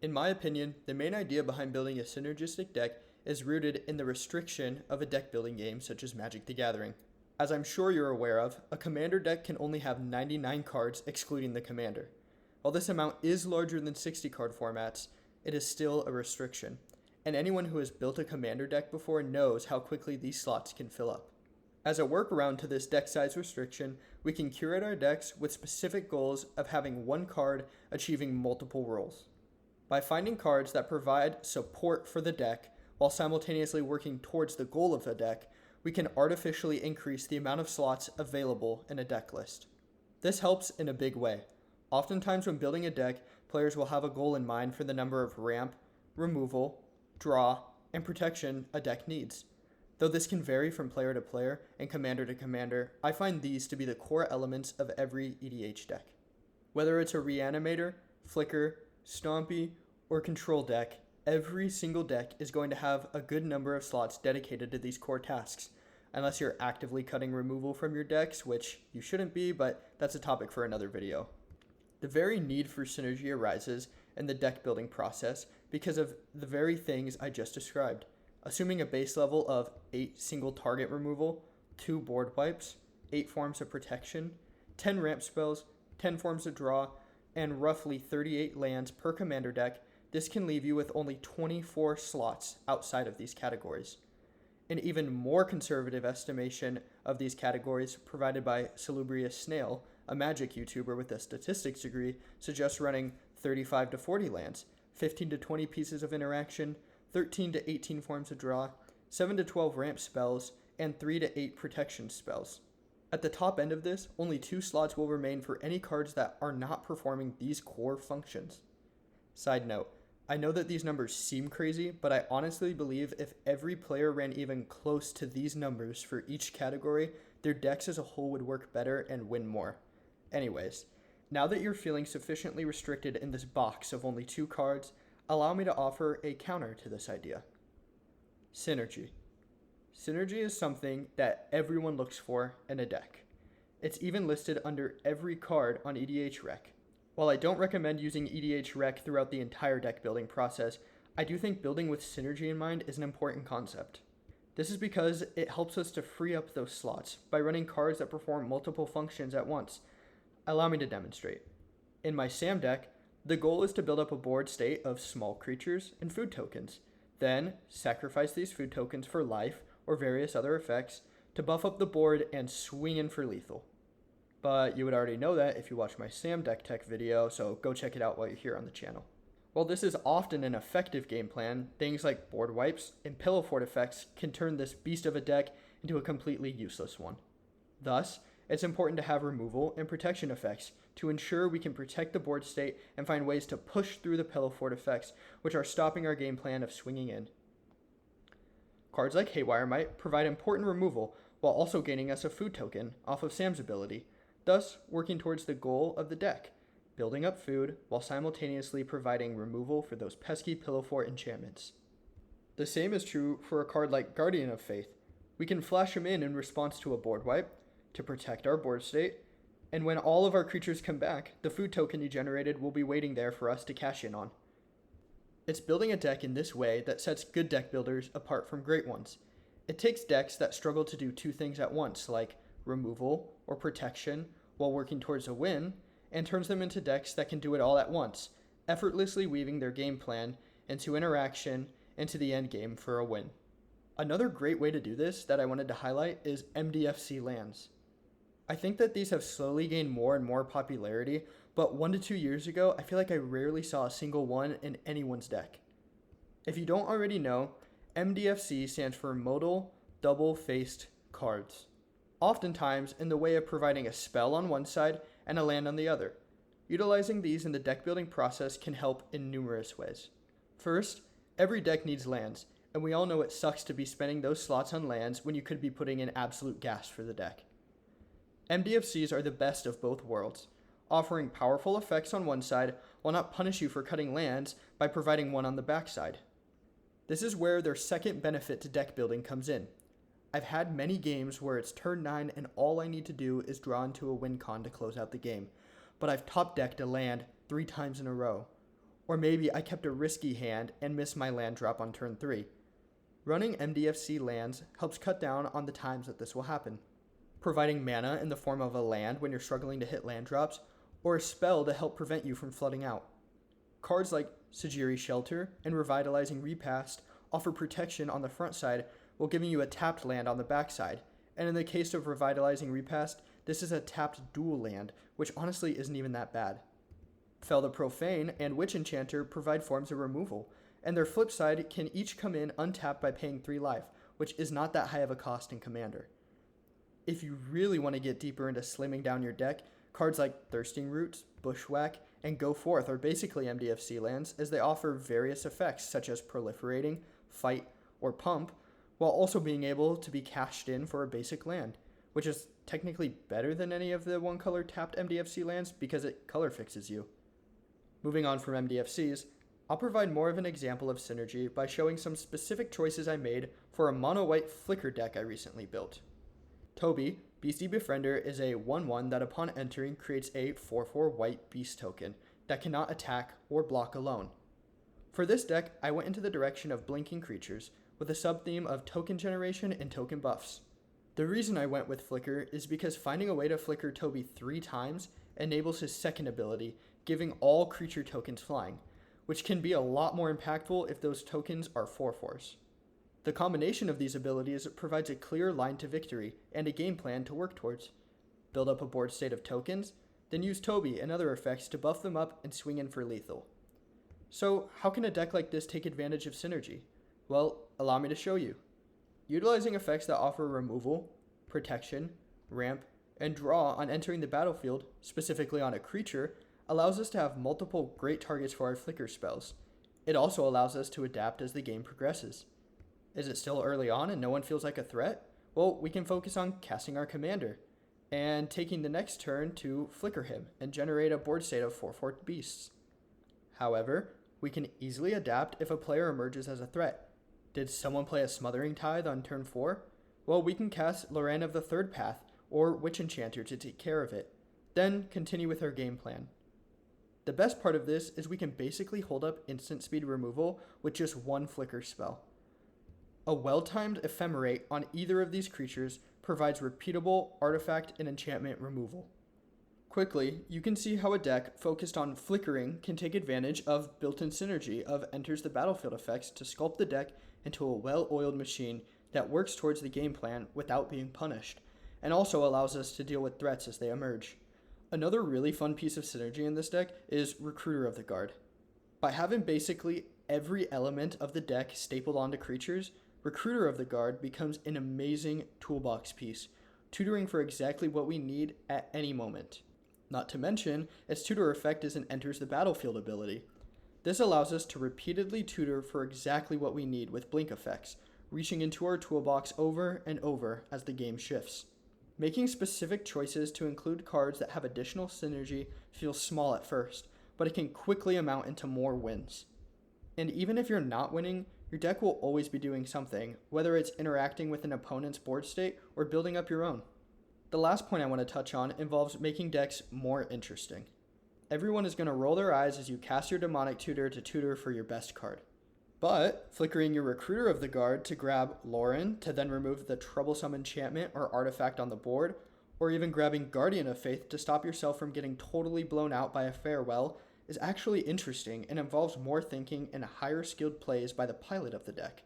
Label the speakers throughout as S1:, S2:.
S1: In my opinion, the main idea behind building a synergistic deck is rooted in the restriction of a deck building game such as Magic the Gathering. As I'm sure you're aware of, a commander deck can only have 99 cards excluding the commander. While this amount is larger than 60 card formats, it is still a restriction, and anyone who has built a commander deck before knows how quickly these slots can fill up. As a workaround to this deck size restriction, we can curate our decks with specific goals of having one card achieving multiple roles. By finding cards that provide support for the deck while simultaneously working towards the goal of the deck, we can artificially increase the amount of slots available in a deck list. This helps in a big way. Oftentimes when building a deck, players will have a goal in mind for the number of ramp, removal, draw, and protection a deck needs. Though this can vary from player to player and commander to commander, I find these to be the core elements of every EDH deck. Whether it's a Reanimator, Flicker, Stompy, or Control deck, every single deck is going to have a good number of slots dedicated to these core tasks, unless you're actively cutting removal from your decks, which you shouldn't be, but that's a topic for another video. The very need for synergy arises in the deck building process because of the very things I just described. Assuming a base level of 8 single target removal, 2 board wipes, 8 forms of protection, 10 ramp spells, 10 forms of draw, and roughly 38 lands per commander deck, this can leave you with only 24 slots outside of these categories. An even more conservative estimation of these categories provided by Salubrious Snail, a Magic YouTuber with a statistics degree, suggests running 35 to 40 lands, 15 to 20 pieces of interaction, 13 to 18 forms of draw, 7 to 12 ramp spells, and 3 to 8 protection spells. At the top end of this, only 2 slots will remain for any cards that are not performing these core functions. Side note, I know that these numbers seem crazy, but I honestly believe if every player ran even close to these numbers for each category, their decks as a whole would work better and win more. Anyways, now that you're feeling sufficiently restricted in this box of only 2 cards, allow me to offer a counter to this idea. Synergy. Synergy is something that everyone looks for in a deck. It's even listed under every card on EDH Rec. While I don't recommend using EDH Rec throughout the entire deck building process, I do think building with synergy in mind is an important concept. This is because it helps us to free up those slots by running cards that perform multiple functions at once. Allow me to demonstrate. In my Sam deck, the goal is to build up a board state of small creatures and food tokens, then sacrifice these food tokens for life or various other effects to buff up the board and swing in for lethal. But you would already know that if you watch my Sam deck tech video, so go check it out while you're here on the channel. While this is often an effective game plan, things like board wipes and pillow fort effects can turn this beast of a deck into a completely useless one. Thus, it's important to have removal and protection effects to ensure we can protect the board state and find ways to push through the pillow fort effects, which are stopping our game plan of swinging in. Cards like Haywire might provide important removal while also gaining us a food token off of Sam's ability, thus working towards the goal of the deck, building up food while simultaneously providing removal for those pesky pillow fort enchantments. The same is true for a card like Guardian of Faith. We can flash him in response to a board wipe, to protect our board state, and when all of our creatures come back, the food token he generated will be waiting there for us to cash in on. It's building a deck in this way that sets good deck builders apart from great ones. It takes decks that struggle to do 2 things at once, like removal or protection, while working towards a win, and turns them into decks that can do it all at once, effortlessly weaving their game plan into interaction into the end game for a win. Another great way to do this that I wanted to highlight is MDFC lands. I think that these have slowly gained more and more popularity, but 1 to 2 years ago, I feel like I rarely saw a single one in anyone's deck. If you don't already know, MDFC stands for Modal Double-Faced Cards, oftentimes in the way of providing a spell on one side and a land on the other. Utilizing these in the deck building process can help in numerous ways. First, every deck needs lands, and we all know it sucks to be spending those slots on lands when you could be putting in absolute gas for the deck. MDFCs are the best of both worlds, offering powerful effects on one side while not punish you for cutting lands by providing one on the backside. This is where their second benefit to deck building comes in. I've had many games where it's turn 9 and all I need to do is draw into a win con to close out the game, but I've top decked a land 3 times in a row. Or maybe I kept a risky hand and missed my land drop on turn 3. Running MDFC lands helps cut down on the times that this will happen, providing mana in the form of a land when you're struggling to hit land drops, or a spell to help prevent you from flooding out. Cards like Sajiri Shelter and Revitalizing Repast offer protection on the front side while giving you a tapped land on the back side, and in the case of Revitalizing Repast, this is a tapped dual land, which honestly isn't even that bad. Fel the Profane and Witch Enchanter provide forms of removal, and their flip side can each come in untapped by paying 3 life, which is not that high of a cost in Commander. If you really want to get deeper into slimming down your deck, cards like Thirsting Roots, Bushwhack, and Go Forth are basically MDFC lands, as they offer various effects such as proliferating, fight, or pump, while also being able to be cashed in for a basic land, which is technically better than any of the one-color tapped MDFC lands because it color fixes you. Moving on from MDFCs, I'll provide more of an example of synergy by showing some specific choices I made for a mono-white flicker deck I recently built. Toby, Beastie Befriender, is a 1/1 that upon entering creates a 4/4 white beast token that cannot attack or block alone. For this deck, I went into the direction of blinking creatures with a sub-theme of token generation and token buffs. The reason I went with Flicker is because finding a way to flicker Toby 3 times enables his second ability, giving all creature tokens flying, which can be a lot more impactful if those tokens are 4/4s. The combination of these abilities provides a clear line to victory and a game plan to work towards. Build up a board state of tokens, then use Toby and other effects to buff them up and swing in for lethal. So how can a deck like this take advantage of synergy? Well, allow me to show you. Utilizing effects that offer removal, protection, ramp, and draw on entering the battlefield, specifically on a creature, allows us to have multiple great targets for our flicker spells. It also allows us to adapt as the game progresses. Is it still early on and no one feels like a threat? Well, we can focus on casting our commander and taking the next turn to flicker him and generate a board state of 4/4 beasts. However, we can easily adapt if a player emerges as a threat. Did someone play a Smothering Tithe on turn 4? Well, we can cast Loran of the Third Path or Witch Enchanter to take care of it, then continue with our game plan. The best part of this is we can basically hold up instant speed removal with just one flicker spell. A well-timed Ephemerate on either of these creatures provides repeatable artifact and enchantment removal. Quickly, you can see how a deck focused on flickering can take advantage of built-in synergy of enters the battlefield effects to sculpt the deck into a well-oiled machine that works towards the game plan without being punished, and also allows us to deal with threats as they emerge. Another really fun piece of synergy in this deck is Recruiter of the Guard. By having basically every element of the deck stapled onto creatures, Recruiter of the Guard becomes an amazing toolbox piece, tutoring for exactly what we need at any moment. Not to mention, its tutor effect is an enters the battlefield ability. This allows us to repeatedly tutor for exactly what we need with blink effects, reaching into our toolbox over and over as the game shifts. Making specific choices to include cards that have additional synergy feels small at first, but it can quickly amount into more wins. And even if you're not winning, your deck will always be doing something, whether it's interacting with an opponent's board state or building up your own. The last point I want to touch on involves making decks more interesting. Everyone is going to roll their eyes as you cast your Demonic Tutor to tutor for your best card. But flickering your Recruiter of the Guard to grab Loran to then remove the troublesome enchantment or artifact on the board, or even grabbing Guardian of Faith to stop yourself from getting totally blown out by a farewell is actually interesting and involves more thinking and higher skilled plays by the pilot of the deck.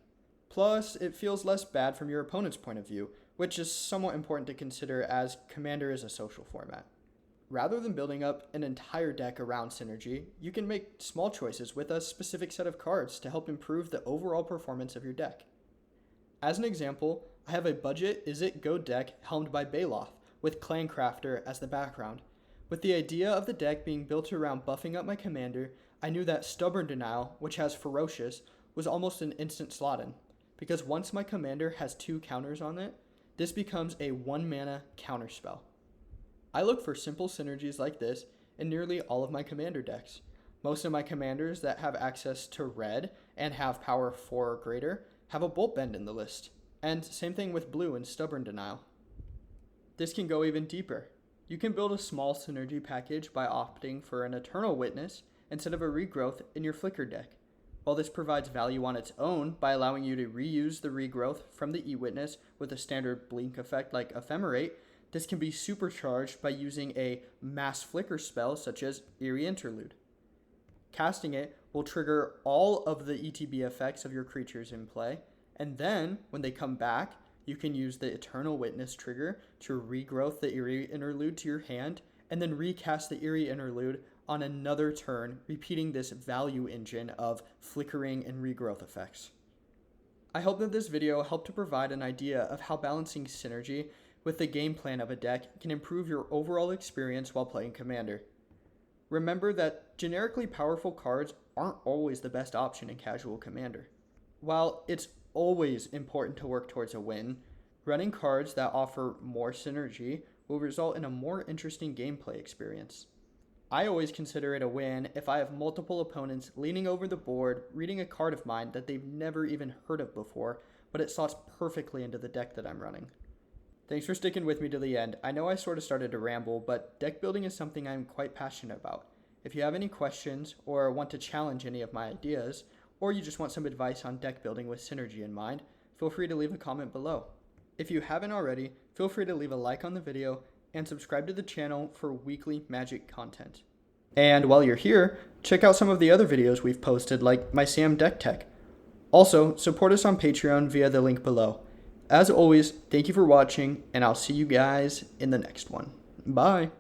S1: Plus, it feels less bad from your opponent's point of view, which is somewhat important to consider as Commander is a social format. Rather than building up an entire deck around synergy, you can make small choices with a specific set of cards to help improve the overall performance of your deck. As an example, I have a budget Is It Go deck helmed by Baloth, with Clancrafter as the background. With the idea of the deck being built around buffing up my commander, I knew that Stubborn Denial, which has Ferocious, was almost an instant slot in, because once my commander has 2 counters on it, this becomes a 1-mana counterspell. I look for simple synergies like this in nearly all of my commander decks. Most of my commanders that have access to red and have power 4 or greater have a Bolt Bend in the list, and same thing with blue and Stubborn Denial. This can go even deeper. You can build a small synergy package by opting for an Eternal Witness instead of a regrowth in your flicker deck. While this provides value on its own by allowing you to reuse the regrowth from the E-Witness with a standard blink effect like Ephemerate, this can be supercharged by using a mass flicker spell such as Eerie Interlude. Casting it will trigger all of the ETB effects of your creatures in play, and then when they come back, you can use the Eternal Witness trigger to regrowth the Eerie Interlude to your hand, and then recast the Eerie Interlude on another turn, repeating this value engine of flickering and regrowth effects. I hope that this video helped to provide an idea of how balancing synergy with the game plan of a deck can improve your overall experience while playing Commander. Remember that generically powerful cards aren't always the best option in casual Commander. While it's always important to work towards a win, running cards that offer more synergy will result in a more interesting gameplay experience. I always consider it a win if I have multiple opponents leaning over the board, reading a card of mine that they've never even heard of before, but it slots perfectly into the deck that I'm running. Thanks for sticking with me to the end. I know I sort of started to ramble, but deck building is something I'm quite passionate about. If you have any questions or want to challenge any of my ideas, or you just want some advice on deck building with synergy in mind, feel free to leave a comment below. If you haven't already, feel free to leave a like on the video and subscribe to the channel for weekly Magic content. And while you're here, check out some of the other videos we've posted like my Sam Deck Tech. Also, support us on Patreon via the link below. As always, thank you for watching, and I'll see you guys in the next one. Bye!